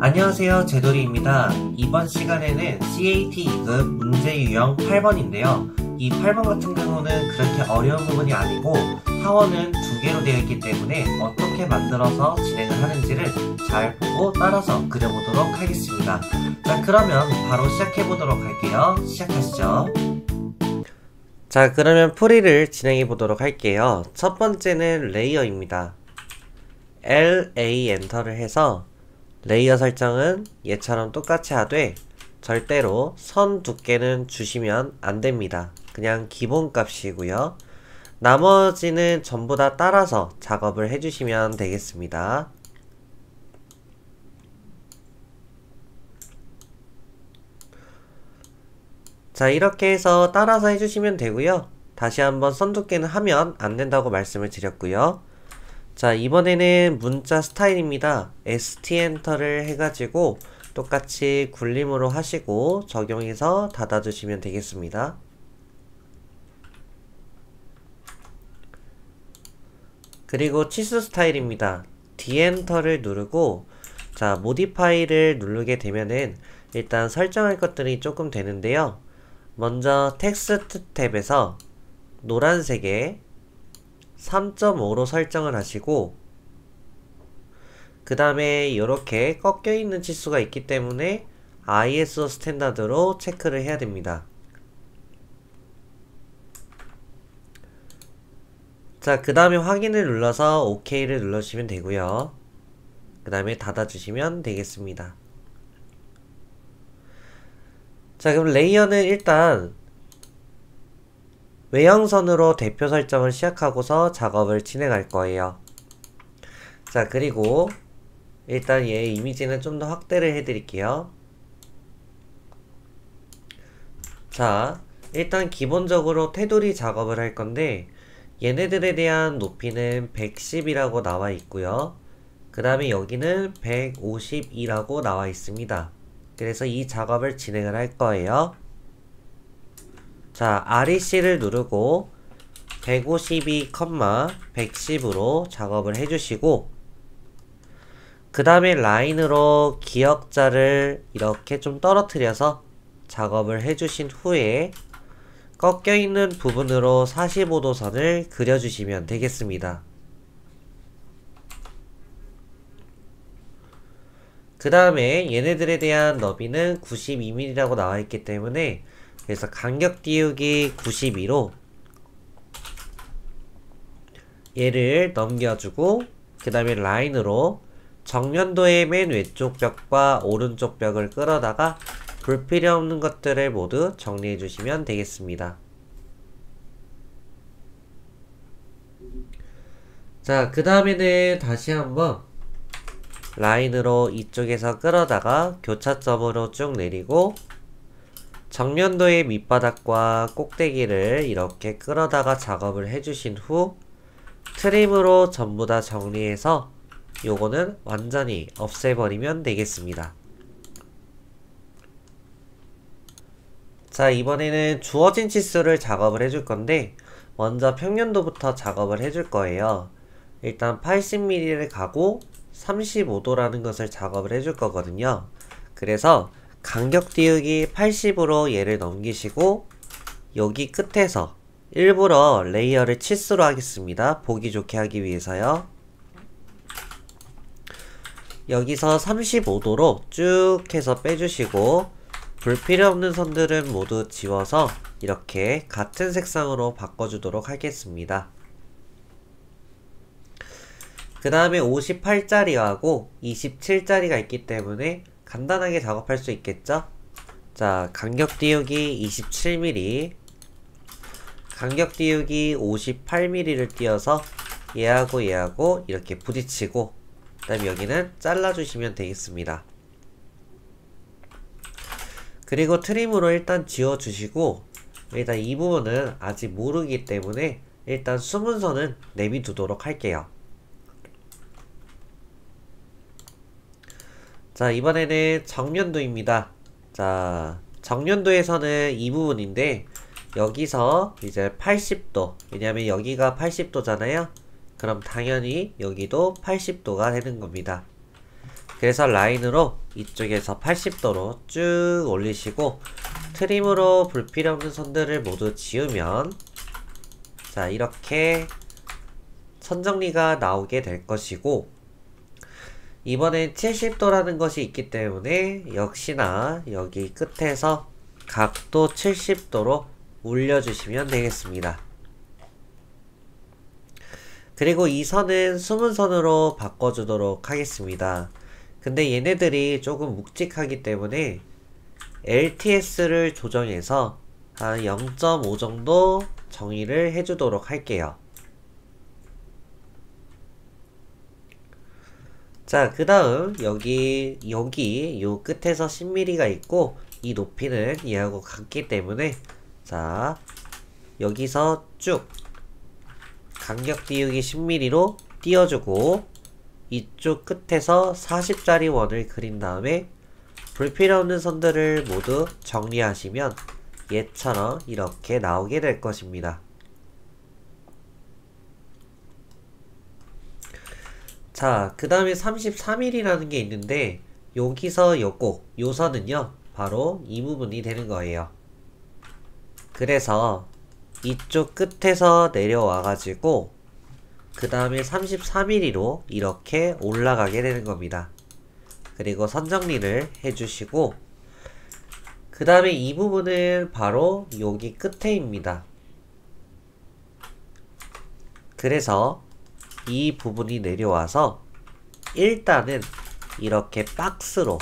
안녕하세요, 제돌이입니다. 이번 시간에는 CAT 2급 문제 유형 8번인데요. 이 8번 같은 경우는 그렇게 어려운 부분이 아니고 하원은 두 개로 되어 있기 때문에 어떻게 만들어서 진행을 하는지를 잘 보고 따라서 그려보도록 하겠습니다. 자, 그러면 바로 시작해보도록 할게요. 시작하시죠. 자, 그러면 풀이를 진행해 보도록 할게요. 첫 번째는 레이어입니다. LA 엔터를 해서 레이어 설정은 얘처럼 똑같이 하되 절대로 선 두께는 주시면 안됩니다. 그냥 기본 값이고요. 나머지는 전부 다 따라서 작업을 해주시면 되겠습니다. 자, 이렇게 해서 따라서 해주시면 되고요. 다시 한번 선 두께는 하면 안된다고 말씀을 드렸고요. 자, 이번에는 문자 스타일입니다. ST 엔터를 해가지고 똑같이 굴림으로 하시고 적용해서 닫아주시면 되겠습니다. 그리고 치수 스타일입니다. D 엔터를 누르고 자, 모디파이를 누르게 되면은 일단 설정할 것들이 조금 되는데요. 먼저 텍스트 탭에서 노란색에 3.5로 설정을 하시고 그 다음에 이렇게 꺾여있는 치수가 있기 때문에 ISO 스탠다드로 체크를 해야 됩니다. 자, 그 다음에 확인을 눌러서 OK를 눌러주시면 되고요. 그 다음에 닫아주시면 되겠습니다. 자, 그럼 레이어는 일단 외형선으로 대표 설정을 시작하고서 작업을 진행할 거예요. 자, 그리고 일단 얘 이미지는 좀 더 확대를 해드릴게요. 자, 일단 기본적으로 테두리 작업을 할 건데 얘네들에 대한 높이는 110이라고 나와 있고요. 그 다음에 여기는 152라고 나와 있습니다. 그래서 이 작업을 진행을 할 거예요. 자, REC를 누르고 152,110으로 작업을 해주시고 그 다음에 라인으로 기역자를 이렇게 좀 떨어뜨려서 작업을 해주신 후에 꺾여있는 부분으로 45도 선을 그려주시면 되겠습니다. 그 다음에 얘네들에 대한 너비는 92mm라고 나와있기 때문에 그래서 간격 띄우기 92로 얘를 넘겨주고 그 다음에 라인으로 정면도의 맨 왼쪽 벽과 오른쪽 벽을 끌어다가 불필요 없는 것들을 모두 정리해 주시면 되겠습니다. 자, 그 다음에는 다시 한번 라인으로 이쪽에서 끌어다가 교차점으로 쭉 내리고 정면도의 밑바닥과 꼭대기를 이렇게 끌어다가 작업을 해주신 후 트림으로 전부 다 정리해서 요거는 완전히 없애버리면 되겠습니다. 자, 이번에는 주어진 치수를 작업을 해줄 건데 먼저 평면도부터 작업을 해줄 거예요. 일단 80mm를 가고 35도라는 것을 작업을 해줄 거거든요. 그래서 간격 띄우기 80으로 얘를 넘기시고 여기 끝에서 일부러 레이어를 치수로 하겠습니다. 보기 좋게 하기 위해서요. 여기서 35도로 쭉 해서 빼주시고 불필요 없는 선들은 모두 지워서 이렇게 같은 색상으로 바꿔주도록 하겠습니다. 그 다음에 58짜리하고 27짜리가 있기 때문에 간단하게 작업할 수 있겠죠? 자, 간격 띄우기 27mm, 간격 띄우기 58mm를 띄워서 얘하고 얘하고 이렇게 부딪히고 그 다음에 여기는 잘라주시면 되겠습니다. 그리고 트림으로 일단 지워주시고 일단 이 부분은 아직 모르기 때문에 일단 숨은 선은 내비두도록 할게요. 자, 이번에는 정면도입니다. 자, 정면도에서는 이 부분인데 여기서 이제 80도, 왜냐면 여기가 80도잖아요. 그럼 당연히 여기도 80도가 되는 겁니다. 그래서 라인으로 이쪽에서 80도로 쭉 올리시고 트림으로 불필요없는 선들을 모두 지우면 자 이렇게 선 정리가 나오게 될 것이고, 이번엔 70도라는 것이 있기 때문에 역시나 여기 끝에서 각도 70도로 올려주시면 되겠습니다. 그리고 이 선은 숨은 선으로 바꿔주도록 하겠습니다. 근데 얘네들이 조금 묵직하기 때문에 LTS를 조정해서 한 0.5 정도 정의를 해주도록 할게요. 자, 그 다음 여기 요 끝에서 10mm가 있고 이 높이는 얘하고 같기 때문에 자 여기서 쭉 간격 띄우기 10mm로 띄워주고 이쪽 끝에서 40짜리 원을 그린 다음에 불필요없는 선들을 모두 정리하시면 얘처럼 이렇게 나오게 될 것입니다. 자, 그 다음에 33mm라는 게 있는데 여기서 요 선은요 바로 이 부분이 되는 거예요. 그래서 이쪽 끝에서 내려와 가지고 그 다음에 33mm로 이렇게 올라가게 되는 겁니다. 그리고 선 정리를 해주시고 그 다음에 이 부분은 바로 여기 끝에입니다. 그래서 이 부분이 내려와서 일단은 이렇게 박스로,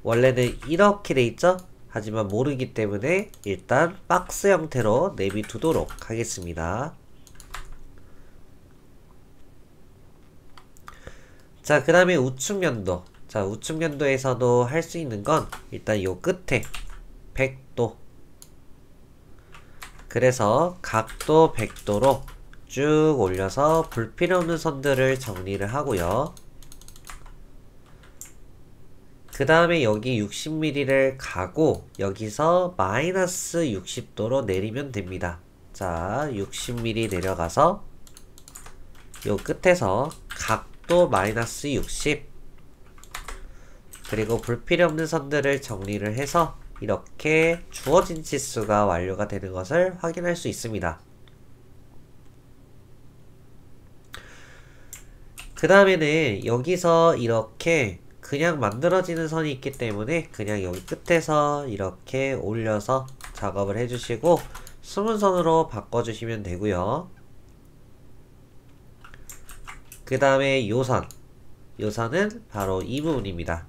원래는 이렇게 돼 있죠? 하지만 모르기 때문에 일단 박스 형태로 내비두도록 하겠습니다. 자, 그 다음에 우측면도. 자, 우측면도에서도 할 수 있는 건 일단 요 끝에 100도. 그래서 각도 100도로 쭉 올려서 불필요없는 선들을 정리를 하고요. 그 다음에 여기 60mm를 가고 여기서 마이너스 60도로 내리면 됩니다. 자, 60mm 내려가서 요 끝에서 각도 마이너스 60, 그리고 불필요없는 선들을 정리를 해서 이렇게 주어진 치수가 완료가 되는 것을 확인할 수 있습니다. 그 다음에는 여기서 이렇게 그냥 만들어지는 선이 있기 때문에 그냥 여기 끝에서 이렇게 올려서 작업을 해주시고 숨은 선으로 바꿔주시면 되고요. 그 다음에 요 선은 바로 이 부분입니다.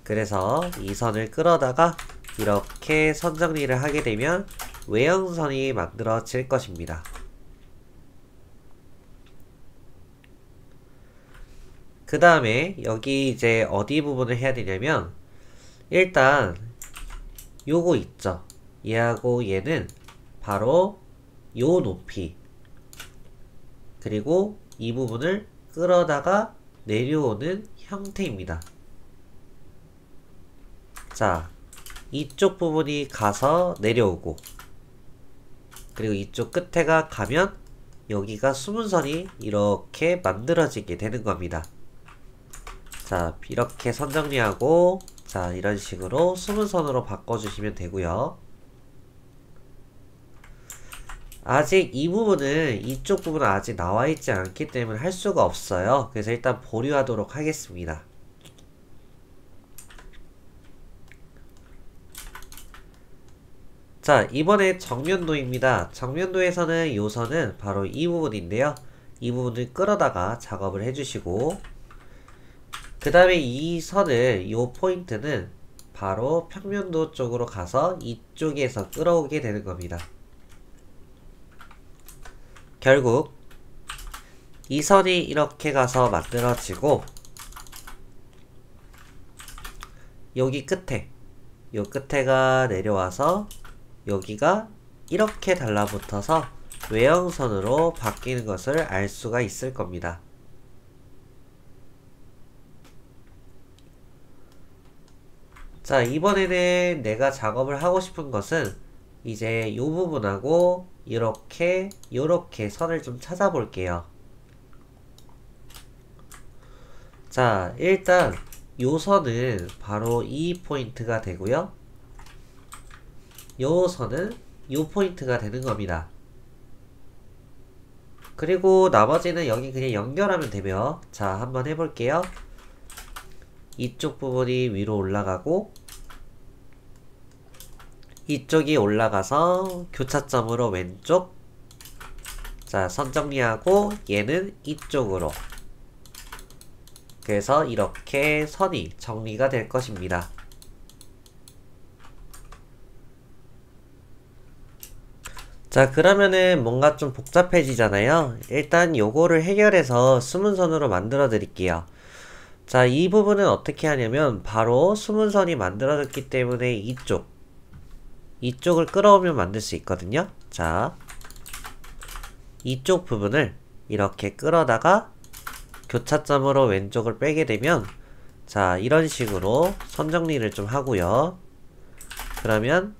그래서 이 선을 끌어다가 이렇게 선 정리를 하게 되면 외형선이 만들어질 것입니다. 그 다음에 여기 이제 어디 부분을 해야 되냐면 일단 요거 있죠. 얘하고 얘는 바로 요 높이, 그리고 이 부분을 끌어다가 내려오는 형태입니다. 자, 이쪽 부분이 가서 내려오고 그리고 이쪽 끝에가 가면 여기가 숨은 선이 이렇게 만들어지게 되는 겁니다. 자, 이렇게 선 정리하고 자, 이런 식으로 숨은 선으로 바꿔주시면 되고요. 아직 이 부분은, 이쪽 부분은 아직 나와있지 않기 때문에 할 수가 없어요. 그래서 일단 보류하도록 하겠습니다. 자, 이번에 정면도입니다. 정면도에서는 요 선은 바로 이 부분인데요. 이 부분을 끌어다가 작업을 해주시고 그 다음에 이 선을, 요 포인트는 바로 평면도 쪽으로 가서 이쪽에서 끌어오게 되는 겁니다. 결국 이 선이 이렇게 가서 만들어지고 여기 끝에, 요 끝에가 내려와서 여기가 이렇게 달라붙어서 외형선으로 바뀌는 것을 알 수가 있을 겁니다. 자, 이번에는 내가 작업을 하고 싶은 것은 이제 요 부분하고 요렇게 선을 좀 찾아볼게요. 자, 일단 요 선은 바로 이 포인트가 되고요. 요 선은 요 포인트가 되는 겁니다. 그리고 나머지는 여기 그냥 연결하면 되며, 자, 한번 해볼게요. 이쪽 부분이 위로 올라가고 이쪽이 올라가서 교차점으로 왼쪽, 자, 선 정리하고 얘는 이쪽으로, 그래서 이렇게 선이 정리가 될 것입니다. 자, 그러면은 뭔가 좀 복잡해지잖아요. 일단 요거를 해결해서 수문선으로 만들어 드릴게요. 자, 이 부분은 어떻게 하냐면 바로 수문선이 만들어졌기 때문에 이쪽을 끌어오면 만들 수 있거든요. 자, 이쪽 부분을 이렇게 끌어다가 교차점으로 왼쪽을 빼게 되면, 자, 이런 식으로 선 정리를 좀 하고요. 그러면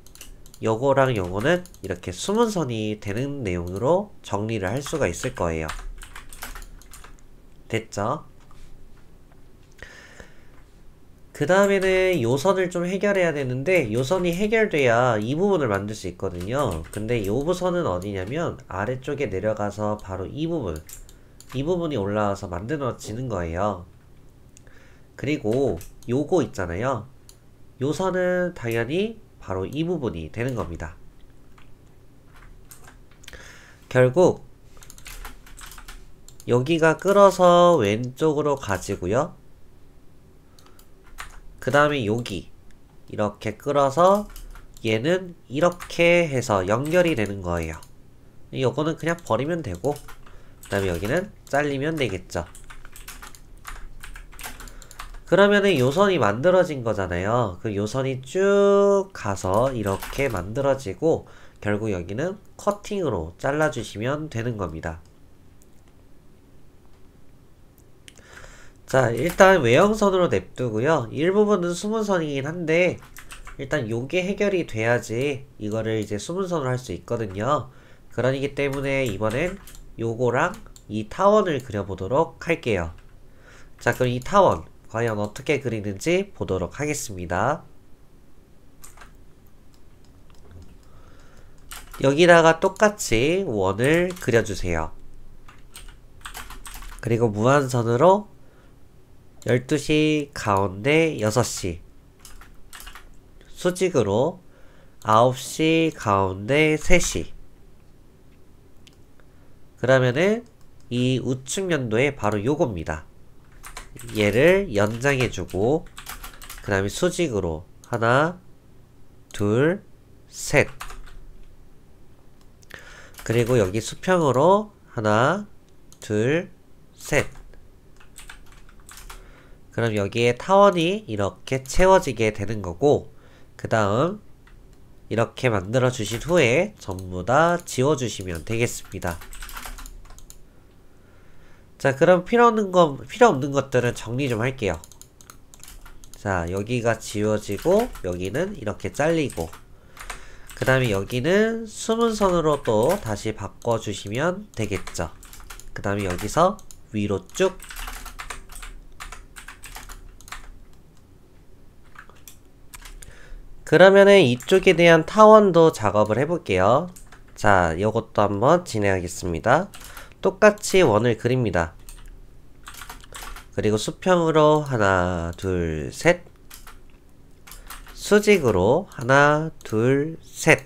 요거랑 요거는 이렇게 수문선이 되는 내용으로 정리를 할 수가 있을 거예요. 됐죠? 그 다음에는 요 선을 좀 해결해야 되는데, 요 선이 해결돼야 이 부분을 만들 수 있거든요. 근데 요 선은 어디냐면 아래쪽에 내려가서 바로 이 부분이 올라와서 만들어지는 거예요. 그리고 요거 있잖아요. 요 선은 당연히 바로 이 부분이 되는 겁니다. 결국 여기가 끌어서 왼쪽으로 가지고요. 그 다음에 여기 이렇게 끌어서 얘는 이렇게 해서 연결이 되는 거예요. 요거는 그냥 버리면 되고, 그 다음에 여기는 잘리면 되겠죠. 그러면은 요선이 만들어진 거잖아요. 그 요선이 쭉 가서 이렇게 만들어지고, 결국 여기는 커팅으로 잘라주시면 되는 겁니다. 자, 일단 외형선으로 냅두고요. 일부분은 수문선이긴 한데 일단 요게 해결이 돼야지 이거를 이제 수문선으로 할 수 있거든요. 그러기 때문에 이번엔 요거랑 이 타원을 그려보도록 할게요. 자, 그럼 이 타원 과연 어떻게 그리는지 보도록 하겠습니다. 여기다가 똑같이 원을 그려주세요. 그리고 무한선으로 12시 가운데 6시, 수직으로 9시 가운데 3시. 그러면은 이 우측 연도에 바로 요겁니다. 얘를 연장해주고, 그 다음에 수직으로 하나, 둘, 셋. 그리고 여기 수평으로 하나, 둘, 셋. 그럼 여기에 타원이 이렇게 채워지게 되는 거고, 그 다음 이렇게 만들어 주신 후에 전부 다 지워 주시면 되겠습니다. 자, 그럼 필요 없는 것들은 정리 좀 할게요. 자, 여기가 지워지고 여기는 이렇게 잘리고, 그 다음에 여기는 수문선으로 또 다시 바꿔주시면 되겠죠. 그 다음에 여기서 위로 쭉. 그러면은 이쪽에 대한 타원도 작업을 해볼게요. 자, 이것도 한번 진행하겠습니다. 똑같이 원을 그립니다. 그리고 수평으로 하나, 둘, 셋. 수직으로 하나, 둘, 셋.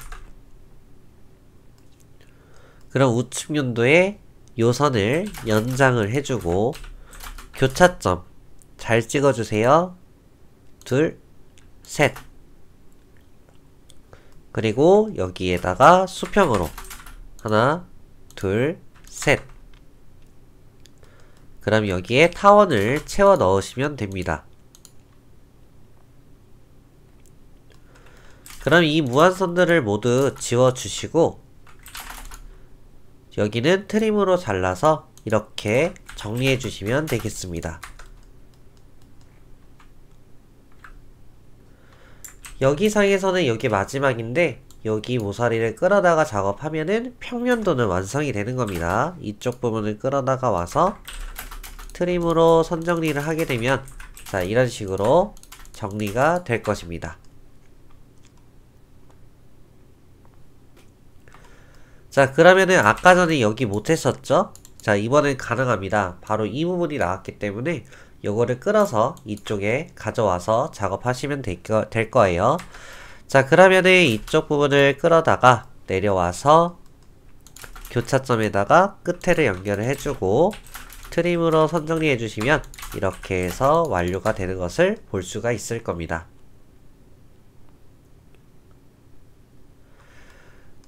그럼 우측 연도에 요 선을 연장을 해주고, 교차점 잘 찍어주세요. 둘, 셋. 그리고 여기에다가 수평으로 하나, 둘, 셋. 그럼 여기에 타원을 채워 넣으시면 됩니다. 그럼 이 무한선들을 모두 지워주시고, 여기는 트림으로 잘라서 이렇게 정리해 주시면 되겠습니다. 여기상에서는 여기 마지막인데, 여기 모서리를 끌어다가 작업하면은 평면도는 완성이 되는 겁니다. 이쪽 부분을 끌어다가 와서 트림으로 선정리를 하게 되면 자, 이런 식으로 정리가 될 것입니다. 자, 그러면은 아까 전에 여기 못했었죠? 자, 이번엔 가능합니다. 바로 이 부분이 나왔기 때문에 요거를 끌어서 이쪽에 가져와서 작업하시면 될 거예요. 자, 그러면은 이쪽 부분을 끌어다가 내려와서 교차점에다가 끝에를 연결을 해주고 트림으로 선정리 해주시면 이렇게 해서 완료가 되는 것을 볼 수가 있을 겁니다.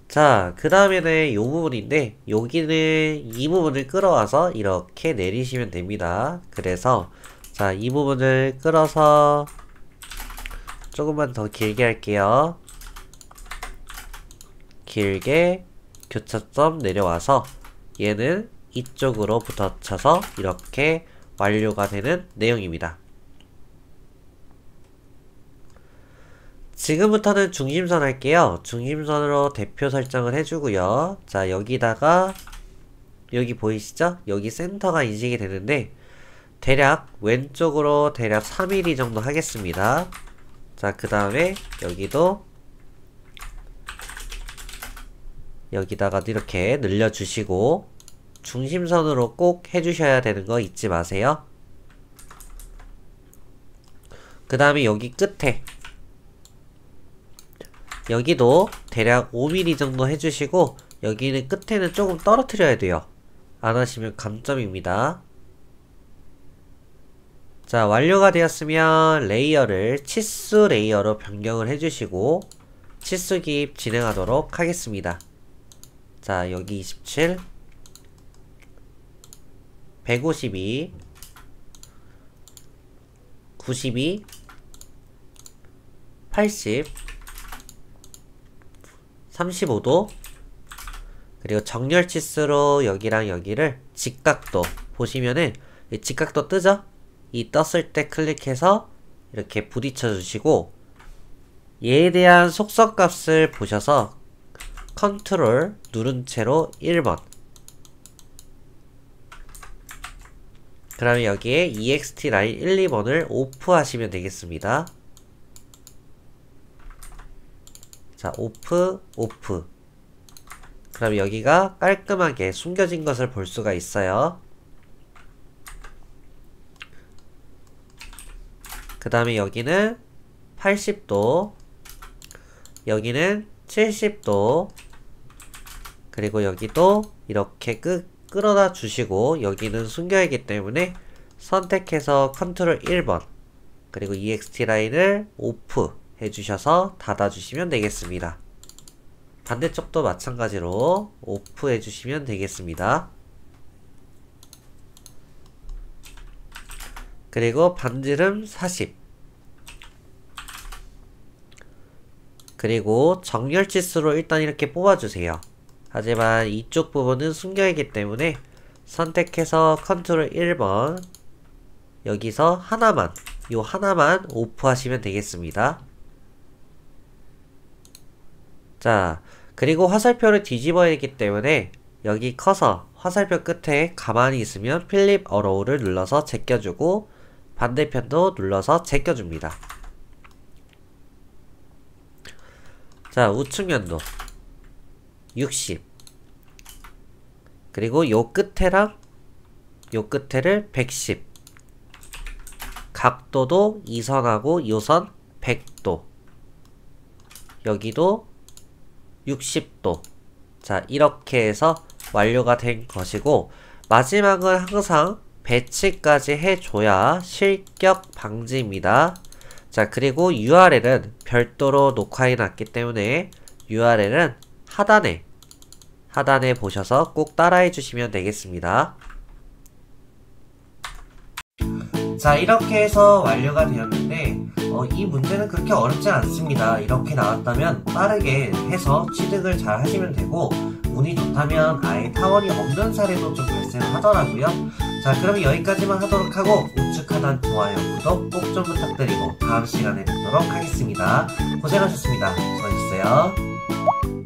자, 그 다음에는 이 부분인데 여기는 이 부분을 끌어와서 이렇게 내리시면 됩니다. 그래서 자, 이 부분을 끌어서 조금만 더 길게 할게요. 길게 교차점 내려와서 얘는 이쪽으로 붙어쳐서 이렇게 완료가 되는 내용입니다. 지금부터는 중심선 할게요. 중심선으로 대표 설정을 해주고요. 자, 여기다가 여기 보이시죠? 여기 센터가 인식이 되는데 대략 왼쪽으로 대략 3mm 정도 하겠습니다. 자, 그 다음에 여기도 여기다가 이렇게 늘려주시고 중심선으로 꼭 해주셔야 되는 거 잊지 마세요. 그 다음에 여기 끝에 여기도 대략 5mm 정도 해주시고 여기는 끝에는 조금 떨어뜨려야 돼요. 안 하시면 감점입니다. 자, 완료가 되었으면 레이어를 치수 레이어로 변경을 해주시고 치수 기입 진행하도록 하겠습니다. 자, 여기 27 152 92 80 35도 그리고 정렬 치수로 여기랑 여기를 직각도 보시면은 직각도 뜨죠? 이 떴을 때 클릭해서 이렇게 부딪혀 주시고 얘에 대한 속성값을 보셔서 컨트롤 누른 채로 1번 그 다음에 여기에 EXT 라인 1, 2번을 오프 하시면 되겠습니다. 자, 오프, 오프. 그 다음에 여기가 깔끔하게 숨겨진 것을 볼 수가 있어요. 그 다음에 여기는 80도, 여기는 70도, 그리고 여기도 이렇게 끌어다 주시고 여기는 숨겨있기 때문에 선택해서 컨트롤 1번 그리고 EXT 라인을 오프 해주셔서 닫아주시면 되겠습니다. 반대쪽도 마찬가지로 오프 해주시면 되겠습니다. 그리고 반지름 40 그리고 정렬 치수로 일단 이렇게 뽑아주세요. 하지만 이쪽 부분은 숨겨있기 때문에 선택해서 컨트롤 1번 여기서 하나만 요 하나만 오프 하시면 되겠습니다. 자, 그리고 화살표를 뒤집어야 하기 때문에 여기 커서 화살표 끝에 가만히 있으면 필립 어로우를 눌러서 제껴주고 반대편도 눌러서 제껴줍니다. 자, 우측 면도 60 그리고 요 끝에랑 요 끝에를 110 각도도 이 선하고 요 선 100도 여기도 60도 자, 이렇게 해서 완료가 된 것이고 마지막은 항상 배치까지 해줘야 실격 방지입니다. 자, 그리고 URL은 별도로 녹화해 놨기 때문에 URL은 하단에 보셔서 꼭 따라해 주시면 되겠습니다. 자, 이렇게 해서 완료가 되었는데 이 문제는 그렇게 어렵지 않습니다. 이렇게 나왔다면 빠르게 해서 취득을 잘 하시면 되고 운이 좋다면 아예 타원이 없는 사례도 좀 발생을 하더라고요. 자, 그럼 여기까지만 하도록 하고 우측 하단 좋아요, 구독 꼭 좀 부탁드리고 다음 시간에 뵙도록 하겠습니다. 고생하셨습니다. 수고하셨어요.